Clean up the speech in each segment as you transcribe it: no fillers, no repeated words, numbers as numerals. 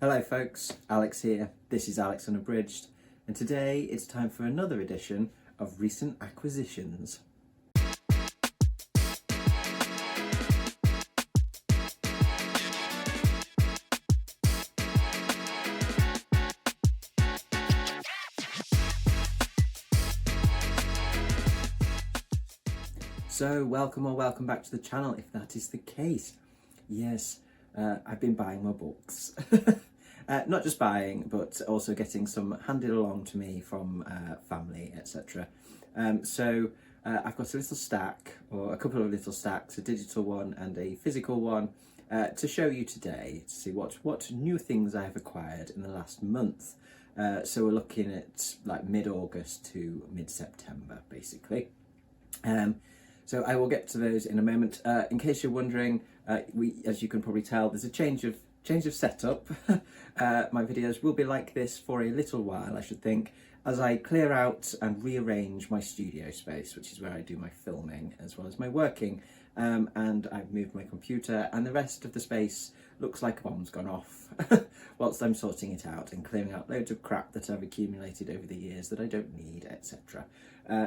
Hello folks, Alex here. This is Alex Unabridged, and today it's time for another edition of Recent Acquisitions. So welcome back to the channel if that is the case. Yes, I've been buying more books. Not just buying, but also getting some handed along to me from family, etc. So I've got a little stack, or a couple of little stacks, a digital one and a physical one, to show you today, to see what new things I've acquired in the last month. So we're looking at like mid-August to mid-September, basically. So I will get to those in a moment. In case you're wondering, as you can probably tell, there's a change of setup. My videos will be like this for a little while, I should think, as I clear out and rearrange my studio space, which is where I do my filming as well as my working. And I've moved my computer, and the rest of the space looks like a bomb's gone off whilst I'm sorting it out and clearing out loads of crap that I've accumulated over the years that I don't need, etc.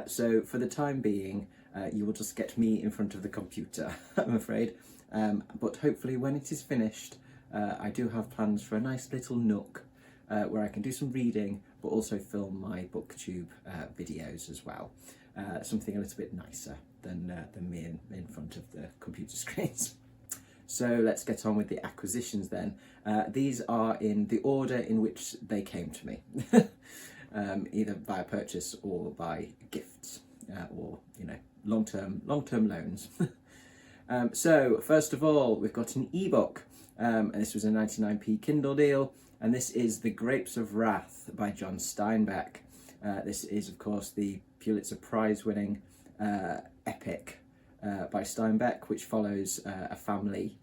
So for the time being, you will just get me in front of the computer, I'm afraid. But hopefully when it is finished, I do have plans for a nice little nook where I can do some reading, but also film my booktube videos as well. Something a little bit nicer than me in front of the computer screens. So let's get on with the acquisitions then. These are in the order in which they came to me, either via purchase or by gifts, or long-term loans. So first of all, we've got an ebook, and this was a 99p Kindle Deal, and this is The Grapes of Wrath by John Steinbeck. This is, of course, the Pulitzer Prize-winning epic by Steinbeck, which follows a family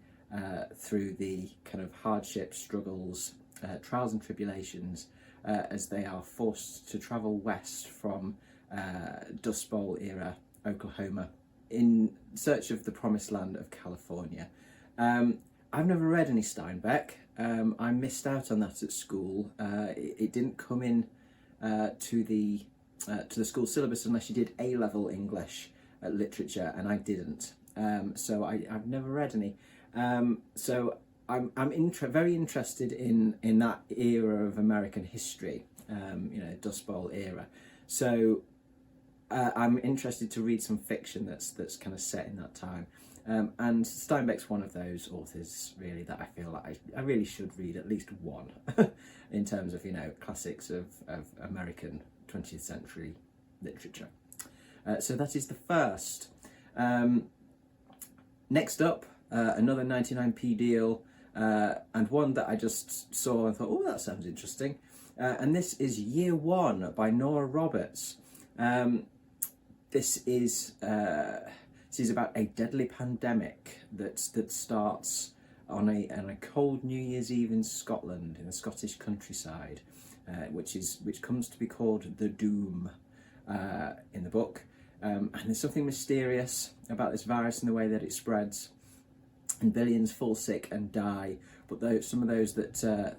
through the kind of hardships, struggles, trials and tribulations as they are forced to travel west from Dust Bowl era Oklahoma in search of the promised land of California. I've never read any Steinbeck. I missed out on that at school. It didn't come in to the school syllabus unless you did A-level English literature, and I didn't. So I've never read any. So I'm very interested in that era of American history, Dust Bowl era. So I'm interested to read some fiction that's kind of set in that time. And Steinbeck's one of those authors, really, that I feel like I really should read at least one in terms of, classics of American 20th century literature. So that is the first. Next up, another 99p deal, and one that I just saw and thought, oh, that sounds interesting. And this is Year One by Nora Roberts. This is about a deadly pandemic that starts on a cold New Year's Eve in Scotland, in the Scottish countryside, which comes to be called the Doom in the book. And there's something mysterious about this virus and the way that it spreads, and billions fall sick and die. But some of those that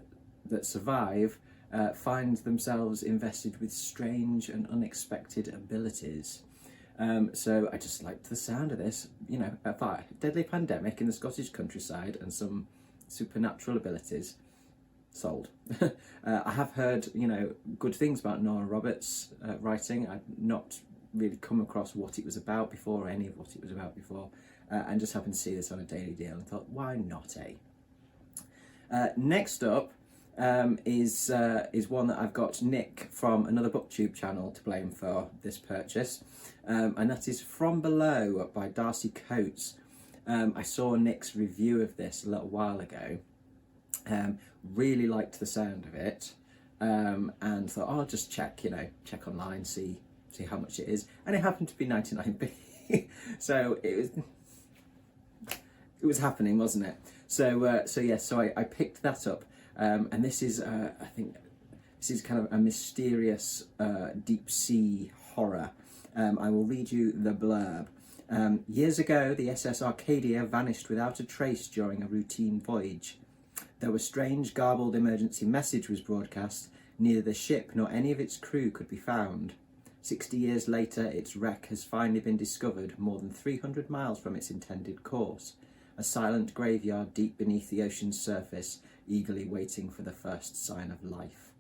survive find themselves invested with strange and unexpected abilities. So I just liked the sound of this, a deadly pandemic in the Scottish countryside and some supernatural abilities. Sold. I have heard, good things about Nora Roberts' writing. I've not really come across what it was about before, or any of what it was about before, and just happened to see this on a daily deal and thought, why not, Next up is one that I've got Nick from another booktube channel to blame for this purchase, and that is From Below by Darcy Coates. I saw Nick's review of this a little while ago, really liked the sound of it, and thought, I'll just check online, see how much it is, and it happened to be 99p. So it was happening, wasn't it? So I picked that up. And this is, I think, kind of a mysterious deep sea horror. I will read you the blurb. Years ago, the SS Arcadia vanished without a trace during a routine voyage. Though a strange garbled emergency message was broadcast, neither the ship nor any of its crew could be found. 60 years later, its wreck has finally been discovered more than 300 miles from its intended course, a silent graveyard deep beneath the ocean's surface, eagerly waiting for the first sign of life.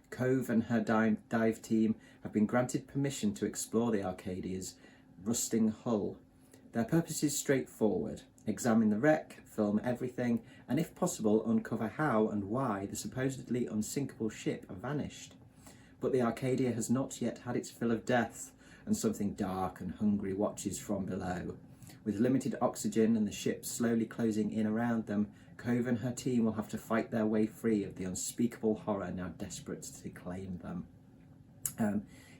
Cove and her dive team have been granted permission to explore the Arcadia's rusting hull. Their purpose is straightforward: examine the wreck, film everything, and if possible uncover how and why the supposedly unsinkable ship vanished. But the Arcadia has not yet had its fill of death, and something dark and hungry watches from below. With limited oxygen and the ship slowly closing in around them, Cove and her team will have to fight their way free of the unspeakable horror now desperate to claim them.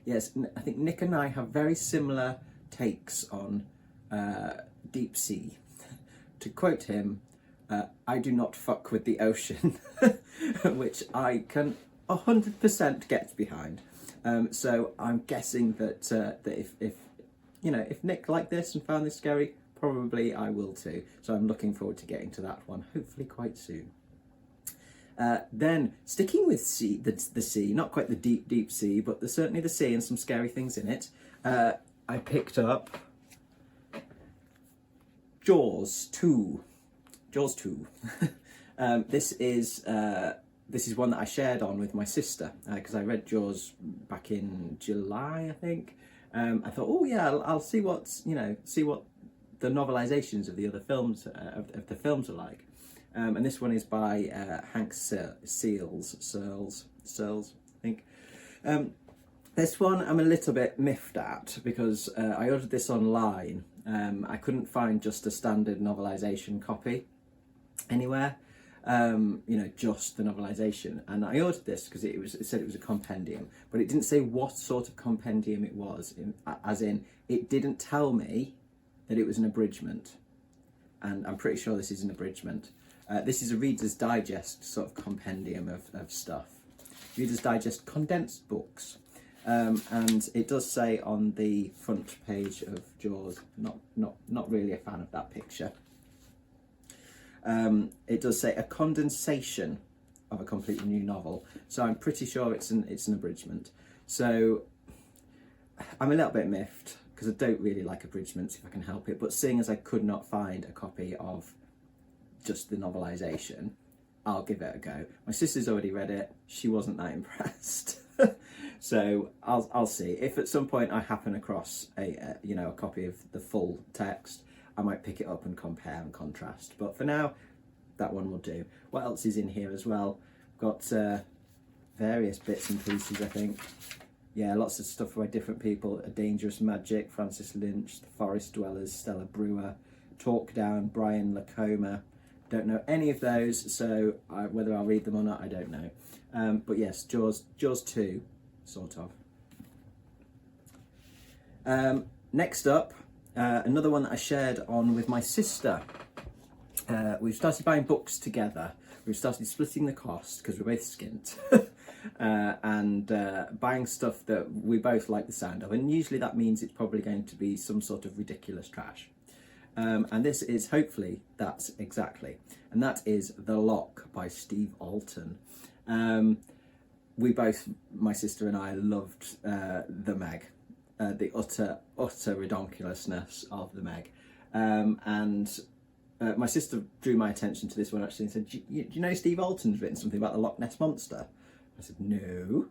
Yes, I think Nick and I have very similar takes on deep sea. To quote him, I do not fuck with the ocean, which I can 100% get behind. So I'm guessing that if Nick liked this and found this scary, probably I will too. So I'm looking forward to getting to that one, hopefully quite soon. Then, sticking with the sea, not quite the deep sea, but certainly the sea and some scary things in it, I picked up Jaws 2. Jaws 2. This is one that I shared on with my sister, because I read Jaws back in July, I think. I thought, oh yeah, I'll see what the novelizations of the other films of the films are like. And this one is by Hank Searles, I think. This one I'm a little bit miffed at because I ordered this online. I couldn't find just a standard novelization copy anywhere. Just the novelization, and I ordered this because it said it was a compendium, but it didn't say what sort of compendium it was, as in it didn't tell me that it was an abridgment, and I'm pretty sure this is an abridgment. This is a Reader's Digest sort of compendium of stuff. Reader's Digest condensed books. And it does say on the front page of Jaws, not really a fan of that picture. It does say a condensation of a completely new novel, so I'm pretty sure it's an abridgment. So I'm a little bit miffed because I don't really like abridgments if I can help it, but seeing as I could not find a copy of just the novelisation, I'll give it a go. My sister's already read it, she wasn't that impressed. So I'll see. If at some point I happen across a copy of the full text, I might pick it up and compare and contrast. But for now, that one will do. What else is in here as well? Got various bits and pieces, I think. Yeah, lots of stuff by different people. A Dangerous Magic, Francis Lynch, The Forest Dwellers, Stella Brewer, Talk Down, Brian Lacoma. Don't know any of those, so whether I'll read them or not, I don't know. But yes, Jaws 2, sort of. Next up, another one that I shared on with my sister. We've started buying books together. We've started splitting the cost because we're both skint. And buying stuff that we both like the sound of. And usually that means it's probably going to be some sort of ridiculous trash. And this is hopefully that's exactly. And that is The Lock by Steve Alton. We both, my sister and I, loved The Meg. The utter redonkulousness of The Meg. My sister drew my attention to this one actually and said, do you know Steve Alton's written something about the Loch Ness Monster? I said, no.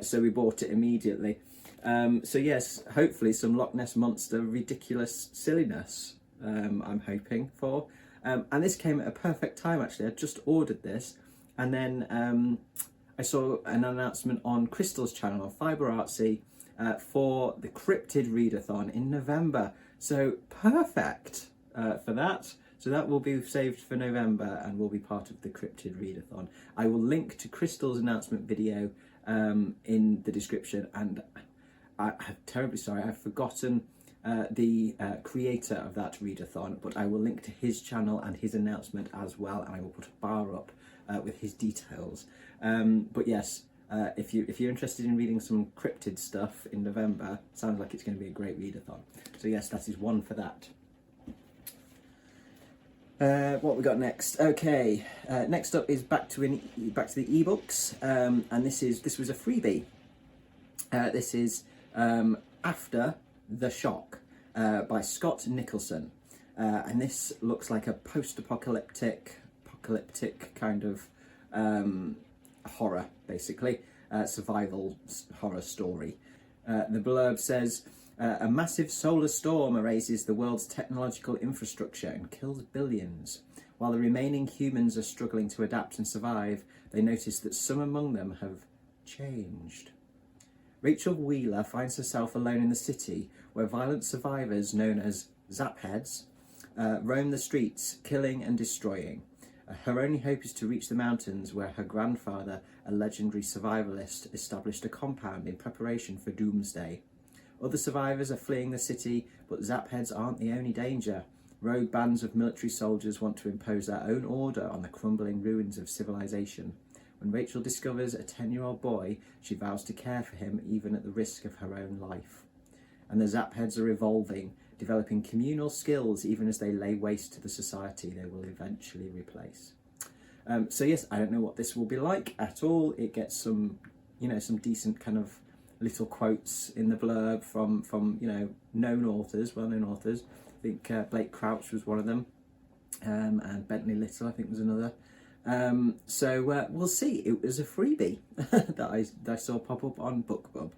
So we bought it immediately. So yes, hopefully some Loch Ness Monster ridiculous silliness, I'm hoping for. And this came at a perfect time actually. I just ordered this and then I saw an announcement on Crystal's channel on Fibre Artsy for the Cryptid Readathon in November. So perfect for that. So that will be saved for November and will be part of the Cryptid Readathon. I will link to Crystal's announcement video in the description, and I'm terribly sorry, I've forgotten the creator of that readathon, but I will link to his channel and his announcement as well, and I will put a bar up with his details. But yes, if you're interested in reading some cryptid stuff in November, sounds like it's going to be a great readathon. So yes, that is one for that. What we got next? Okay, next up is back to the ebooks, and this was a freebie. This is After the Shock by Scott Nicholson, and this looks like a post-apocalyptic kind of horror, basically, survival horror story. The blurb says, a massive solar storm erases the world's technological infrastructure and kills billions. While the remaining humans are struggling to adapt and survive, they notice that some among them have changed. Rachel Wheeler finds herself alone in the city, where violent survivors known as Zapheads roam the streets, killing and destroying. Her only hope is to reach the mountains, where her grandfather, a legendary survivalist, established a compound in preparation for doomsday. Other survivors are fleeing the city, but Zapheads aren't the only danger. Rogue bands of military soldiers want to impose their own order on the crumbling ruins of civilization. When Rachel discovers a 10-year-old boy, she vows to care for him even at the risk of her own life. And the Zapheads are evolving, developing communal skills even as they lay waste to the society they will eventually replace. So yes, I don't know what this will be like at all. It gets some decent kind of little quotes in the blurb from well-known authors. I think Blake Crouch was one of them, and Bentley Little I think was another. So we'll see. It was a freebie that I saw pop up on BookBub.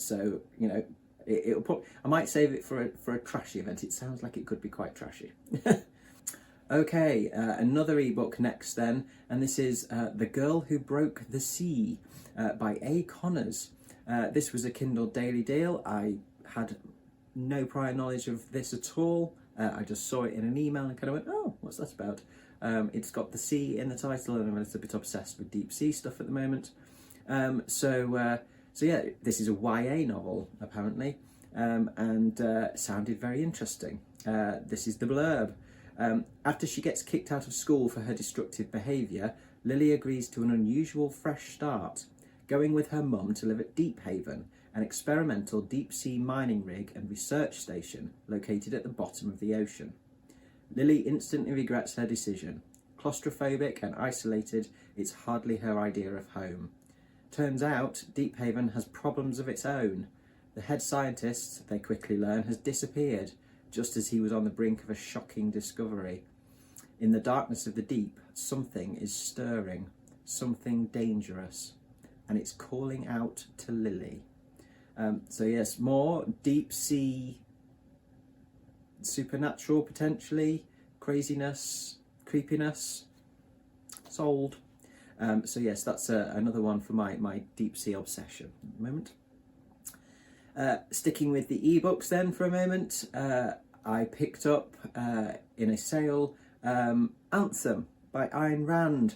So I might save it for a trashy event. It sounds like it could be quite trashy. Okay, another ebook next then, and this is The Girl Who Broke the Sea by A. Connors. This was a Kindle Daily Deal. I had no prior knowledge of this at all. I just saw it in an email and kind of went, oh, what's that about? It's got the sea in the title, and I'm a little bit obsessed with deep sea stuff at the moment. So yeah, this is a YA novel, apparently, and sounded very interesting. This is the blurb. After she gets kicked out of school for her destructive behaviour, Lily agrees to an unusual fresh start, going with her mum to live at Deep Haven, an experimental deep-sea mining rig and research station located at the bottom of the ocean. Lily instantly regrets her decision. Claustrophobic and isolated, it's hardly her idea of home. Turns out, Deep Haven has problems of its own. The head scientist, they quickly learn, has disappeared, just as he was on the brink of a shocking discovery. In the darkness of the deep, something is stirring, something dangerous, and it's calling out to Lily. So yes, more deep sea, supernatural potentially, craziness, creepiness, sold. So yes, that's another one for my deep sea obsession at the moment. Sticking with the ebooks then for a moment, I picked up in a sale Anthem by Ayn Rand.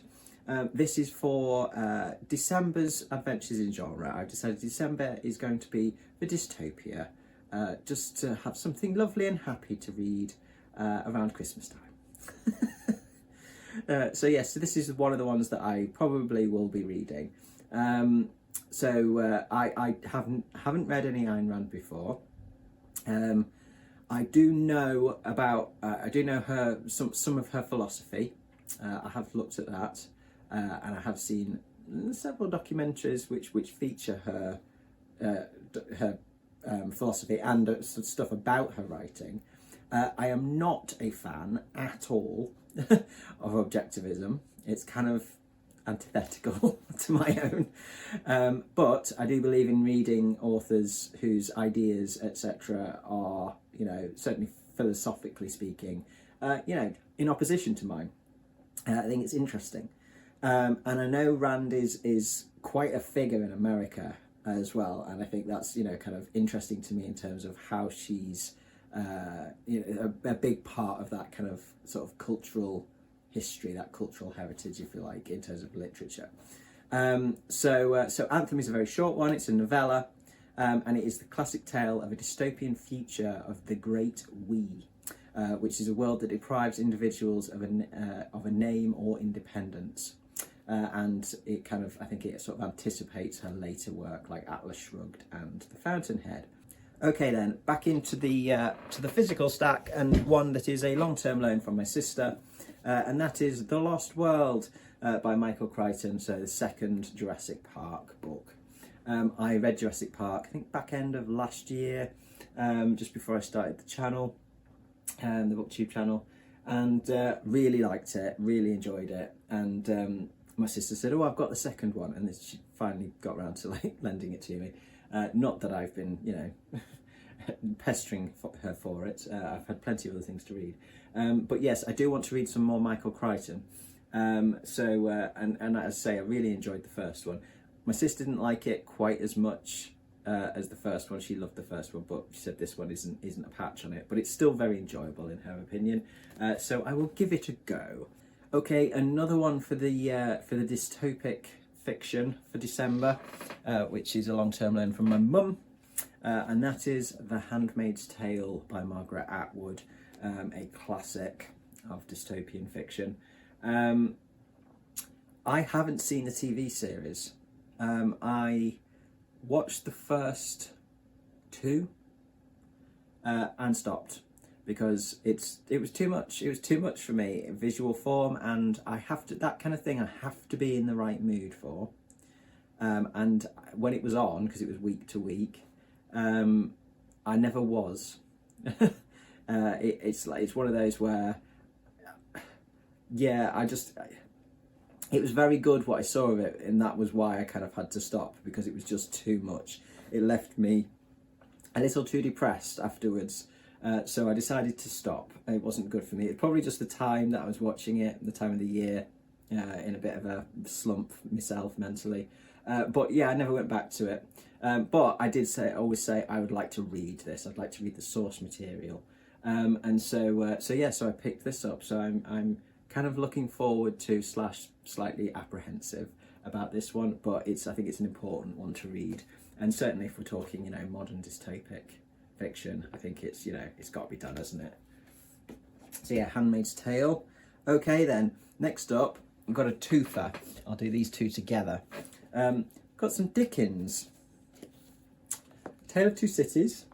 This is for December's adventures in genre. I've decided December is going to be the dystopia, just to have something lovely and happy to read around Christmas time. So yes, so this is one of the ones that I probably will be reading. So I haven't read any Ayn Rand before. I do know about her some of her philosophy. I have looked at that, and I have seen several documentaries which feature her philosophy and stuff about her writing. I am not a fan at all of objectivism. It's kind of antithetical to my own, but I do believe in reading authors whose ideas, etc., are, certainly philosophically speaking, in opposition to mine. I think it's interesting, and I know Rand is quite a figure in America as well, and I think that's kind of interesting to me in terms of how she's a big part of that kind of sort of cultural history, that cultural heritage, if you like, in terms of literature. So Anthem is a very short one. It's a novella, and it is the classic tale of a dystopian future of the Great We, which is a world that deprives individuals of a name or independence. And it I think it sort of anticipates her later work like Atlas Shrugged and The Fountainhead. Okay then, back into the physical stack, and one that is a long-term loan from my sister, and that is The Lost World by Michael Crichton, so the second Jurassic Park book. I read Jurassic Park, I think back end of last year, just before I started the channel, the BookTube channel, and really liked it, really enjoyed it, and my sister said, oh, I've got the second one, and then she finally got around to like lending it to me. Not that I've been, you know, pestering her for it. I've had plenty of other things to read. But yes, I do want to read some more Michael Crichton. And as I say, I really enjoyed the first one. My sister didn't like it quite as much as the first one. She loved the first one, but she said this one isn't a patch on it. But it's still very enjoyable in her opinion. So I will give it a go. Okay, another one for the dystopic fiction for December, which is a long-term loan from my mum, and that is The Handmaid's Tale by Margaret Atwood, a classic of dystopian fiction. I haven't seen the TV series. I watched the first two and stopped because it was too much. It was too much for me in visual form, and I have to, that kind of thing I have to be in the right mood for. And when it was on, because it was week to week, I never was. It's one of those where, yeah, it was very good what I saw of it, and that was why I kind of had to stop, because it was just too much. It left me a little too depressed afterwards. So I decided to stop. It wasn't good for me. It's probably just the time that I was watching it, the time of the year, in a bit of a slump myself mentally. But yeah, I never went back to it. But I did always say I would like to read this. I'd like to read the source material. And so I picked this up. So I'm kind of looking forward to / slightly apprehensive about this one. But I think it's an important one to read. And certainly if we're talking, you know, modern dystopic fiction, I think it's, you know, it's got to be done, hasn't it? So yeah, Handmaid's Tale. Okay then, next up, I've got a twofer. I'll do these two together. Got some Dickens. Tale of Two Cities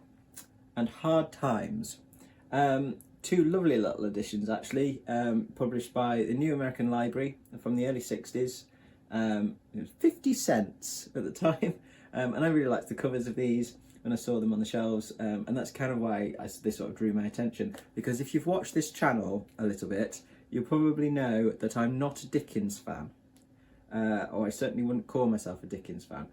and Hard Times. Two lovely little editions actually, published by the New American Library from the early 60s. It was 50 cents at the time, and I really liked the covers of these when I saw them on the shelves, and that's kind of why they sort of drew my attention, because if you've watched this channel a little bit, you'll probably know that I'm not a Dickens fan, or I certainly wouldn't call myself a Dickens fan.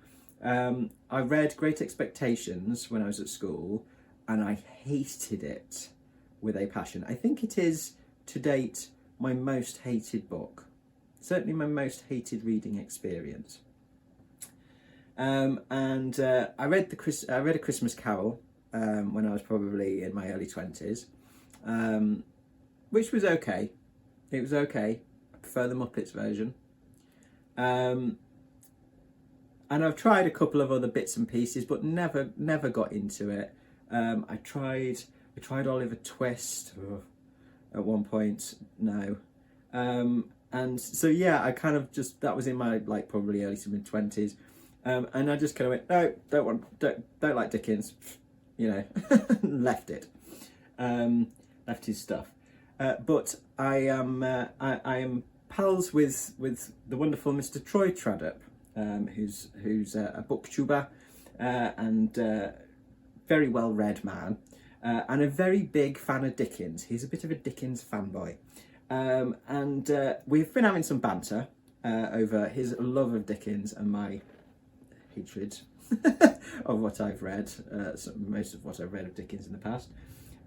I read Great Expectations when I was at school, and I hated it with a passion. I think it is, to date, my most hated book. Certainly my most hated reading experience. I read A Christmas Carol when I was probably in my early 20s, which was okay. It was okay. I prefer the Muppets version. And I've tried a couple of other bits and pieces, but never got into it. I tried Oliver Twist at one point. No. And so yeah, I kind of just, that was in my like probably early to mid 20s. And I just kind of went, no, don't like Dickens, you know, left it, left his stuff. But I am pals with the wonderful Mr. Troy Traddop, who's a booktuber and very well read man, and a very big fan of Dickens. He's a bit of a Dickens fanboy, and we've been having some banter over his love of Dickens and my hatred of what I've read, most of what I've read of Dickens in the past,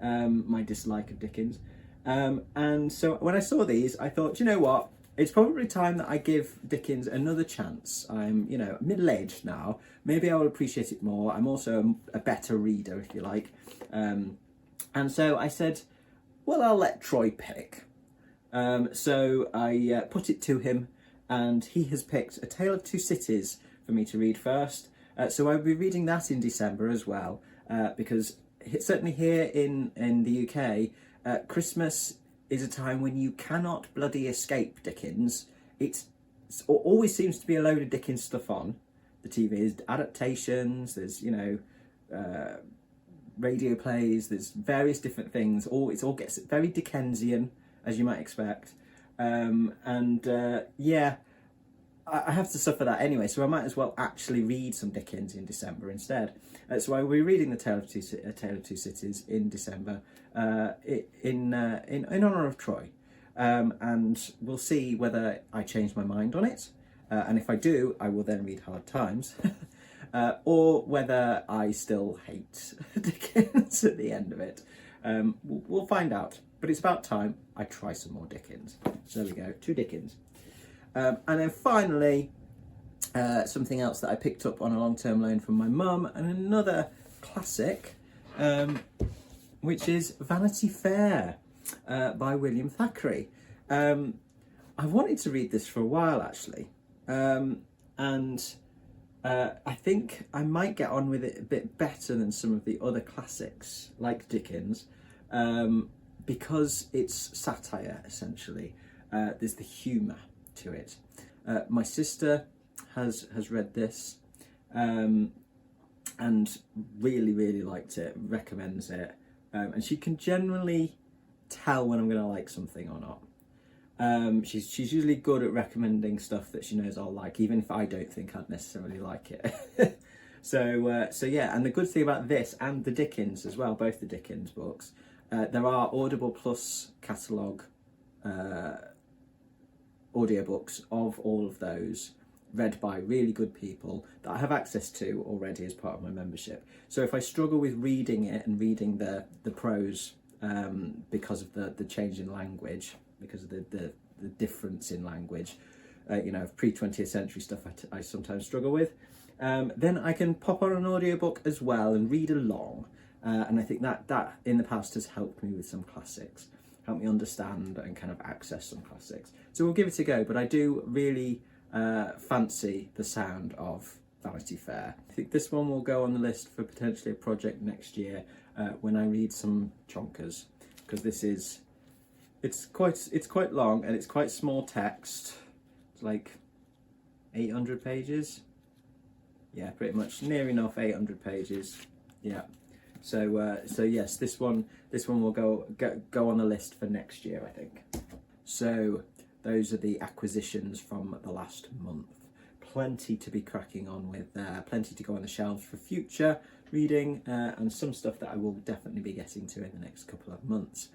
my dislike of Dickens, and so when I saw these, I thought, do you know what, it's probably time that I give Dickens another chance. I'm, you know, middle-aged now, maybe I will appreciate it more. I'm also a better reader, if you like, and so I said, well, I'll let Troy pick. So I put it to him, and he has picked A Tale of Two Cities for me to read first. So I'll be reading that in December as well, because certainly here in the UK, Christmas is a time when you cannot bloody escape Dickens. It always seems to be a load of Dickens stuff on the TV. There's adaptations, there's, you know, radio plays, there's various different things. It all gets very Dickensian, as you might expect. Yeah, I have to suffer that anyway, so I might as well actually read some Dickens in December instead. So I will be reading The Tale of Two Cities in December in honour of Troy. And we'll see whether I change my mind on it. And if I do, I will then read Hard Times. Or whether I still hate Dickens at the end of it. We'll find out. But it's about time I try some more Dickens. So there we go, 2 Dickens. And then finally, something else that I picked up on a long-term loan from my mum, and another classic, which is Vanity Fair by William Thackeray. I wanted to read this for a while, actually, and I think I might get on with it a bit better than some of the other classics, like Dickens, because it's satire, essentially. There's the humour to it. My sister has read this and really liked it, recommends it, and she can generally tell when I'm going to like something or not. She's usually good at recommending stuff that she knows I'll like, even if I don't think I'd necessarily like it. So yeah, and the good thing about this and the Dickens as well, both the Dickens books, there are Audible Plus catalogue audiobooks of all of those, read by really good people that I have access to already as part of my membership. So if I struggle with reading it and reading the prose because of the change in language, because of the difference in language, of pre-20th century stuff I sometimes struggle with, then I can pop on an audiobook as well and read along. And I think that in the past has helped me with some classics, helped me understand and kind of access some classics. So we'll give it a go, but I do really fancy the sound of Vanity Fair. I think this one will go on the list for potentially a project next year when I read some chonkers, because it's quite long and it's quite small text. It's like 800 pages. Yeah, pretty much near enough 800 pages. Yeah. So yes, this one will go on the list for next year, I think. So those are the acquisitions from the last month. Plenty to be cracking on with there, plenty to go on the shelves for future reading, and some stuff that I will definitely be getting to in the next couple of months.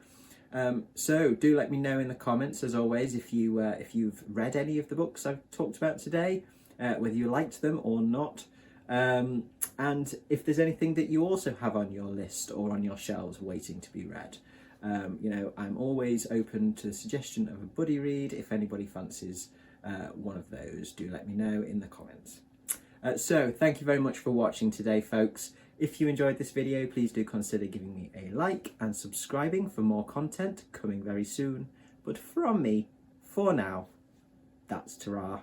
So do let me know in the comments, as always, if you've read any of the books I've talked about today, whether you liked them or not. And if there's anything that you also have on your list or on your shelves waiting to be read. I'm always open to the suggestion of a buddy read. If anybody fancies one of those, do let me know in the comments. So thank you very much for watching today, folks. If you enjoyed this video, please do consider giving me a like and subscribing for more content coming very soon. But from me, for now, that's ta-ra.